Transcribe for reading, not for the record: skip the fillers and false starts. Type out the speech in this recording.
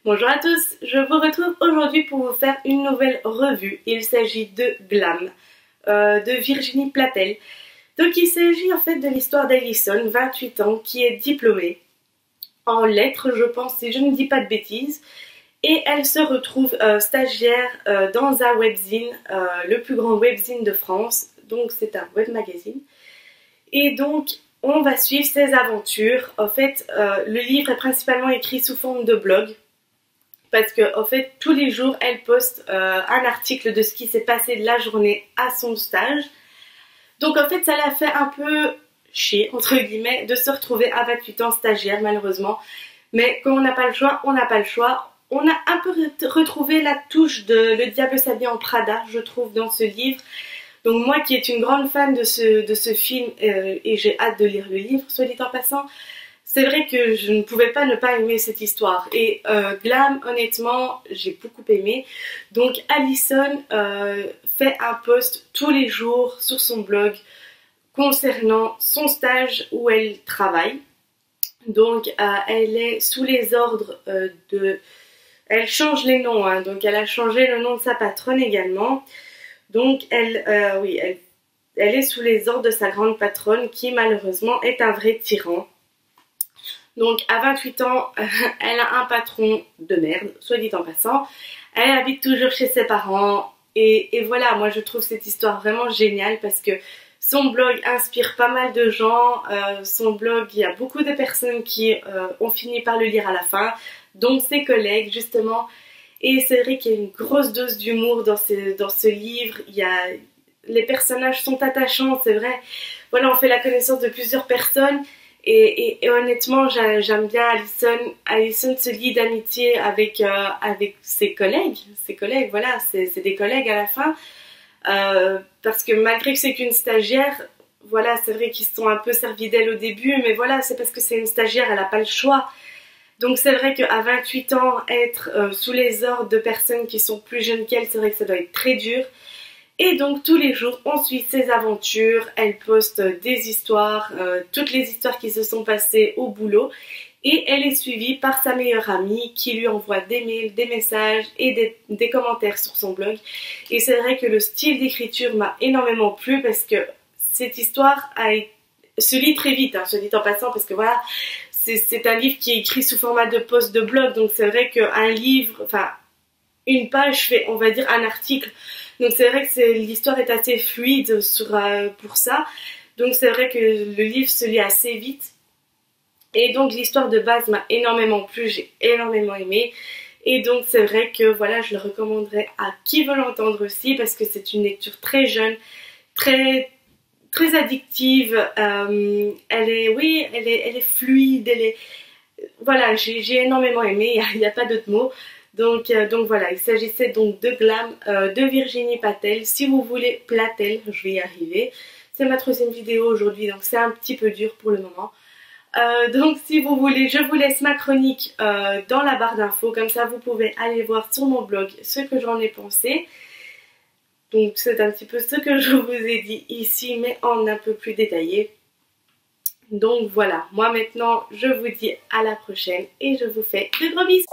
Bonjour à tous, je vous retrouve aujourd'hui pour vous faire une nouvelle revue. Il s'agit de Glam, de Virginie Platel. Donc il s'agit en fait de l'histoire d'Alison, 28 ans, qui est diplômée en lettres, je pense, si je ne dis pas de bêtises. Et elle se retrouve stagiaire dans un webzine, le plus grand webzine de France. Donc c'est un web magazine. Et donc on va suivre ses aventures. En fait, le livre est principalement écrit sous forme de blog. Parce que, en fait, tous les jours, elle poste un article de ce qui s'est passé de la journée à son stage. Donc, en fait, ça l'a fait un peu chier, entre guillemets, de se retrouver à 28 ans stagiaire, malheureusement. Mais comme on n'a pas le choix, on n'a pas le choix. On a un peu retrouvé la touche de Le Diable s'habille en Prada, je trouve, dans ce livre. Donc, moi qui est une grande fan de ce film, et j'ai hâte de lire le livre, soit dit en passant, c'est vrai que je ne pouvais pas ne pas aimer cette histoire. Et Glam, honnêtement, j'ai beaucoup aimé. Donc Alison fait un post tous les jours sur son blog concernant son stage où elle travaille. Donc elle est sous les ordres de... Elle change les noms, hein, donc elle a changé le nom de sa patronne également. Donc elle est sous les ordres de sa grande patronne qui malheureusement est un vrai tyran. Donc à 28 ans, elle a un patron de merde, soit dit en passant. Elle habite toujours chez ses parents. Et voilà, moi je trouve cette histoire vraiment géniale parce que son blog inspire pas mal de gens. Son blog, il y a beaucoup de personnes qui ont fini par le lire à la fin, donc ses collègues justement. Et c'est vrai qu'il y a une grosse dose d'humour dans ce livre. Les personnages sont attachants, c'est vrai. Voilà, on fait la connaissance de plusieurs personnes. Et honnêtement, j'aime bien Alison. Alison se lie d'amitié avec ses collègues. Ses collègues, voilà, c'est des collègues à la fin. Parce que malgré que c'est qu'une stagiaire, voilà, c'est vrai qu'ils se sont un peu servis d'elle au début. Mais voilà, c'est parce que c'est une stagiaire, elle n'a pas le choix. Donc c'est vrai qu'à 28 ans, être sous les ordres de personnes qui sont plus jeunes qu'elle, c'est vrai que ça doit être très dur. Et donc tous les jours, on suit ses aventures, elle poste des histoires, toutes les histoires qui se sont passées au boulot. Et elle est suivie par sa meilleure amie qui lui envoie des mails, des messages et des commentaires sur son blog. Et c'est vrai que le style d'écriture m'a énormément plu parce que cette histoire se lit très vite, hein, se dit en passant, parce que voilà, c'est un livre qui est écrit sous format de post de blog. Donc c'est vrai qu'un livre, enfin une page fait, on va dire, un article. Donc c'est vrai que l'histoire est assez fluide pour ça. Donc c'est vrai que le livre se lit assez vite. Et donc l'histoire de base m'a énormément plu, j'ai énormément aimé. Et donc c'est vrai que voilà, je le recommanderais à qui veut l'entendre aussi parce que c'est une lecture très jeune, très addictive. Elle est fluide, voilà, j'ai énormément aimé, il n'y a pas d'autre mot. Donc voilà, il s'agissait donc de Glam, de Virginie Platel. Si vous voulez Platel, je vais y arriver. C'est ma troisième vidéo aujourd'hui, donc c'est un petit peu dur pour le moment. Donc si vous voulez, je vous laisse ma chronique dans la barre d'infos. Comme ça, vous pouvez aller voir sur mon blog ce que j'en ai pensé. Donc c'est un petit peu ce que je vous ai dit ici, mais en un peu plus détaillé. Donc voilà, moi maintenant, je vous dis à la prochaine et je vous fais de gros bisous.